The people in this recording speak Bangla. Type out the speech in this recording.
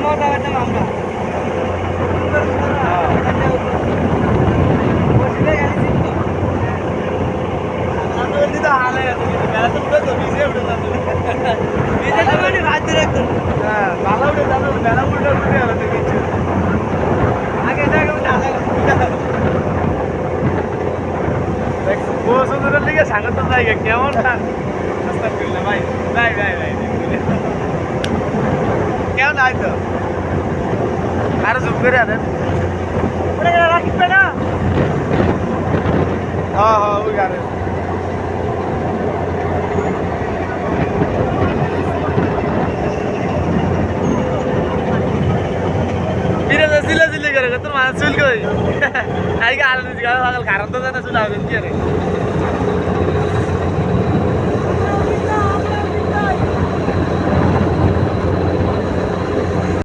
মজা পেতাম আমরা সাংগত জায়গা কেমন ভাই ভাই ভাই ভাই কেমন আইতো আরো জুম করে আনেন রাখবে না হ্যাঁ হ্যাঁ ওই গাড়ি চিল্লা চিল্লি করে তোর মানুষ চুল কই আজকে আলো দিচ্ছি কারণ তো জানা চুল আগে কি রে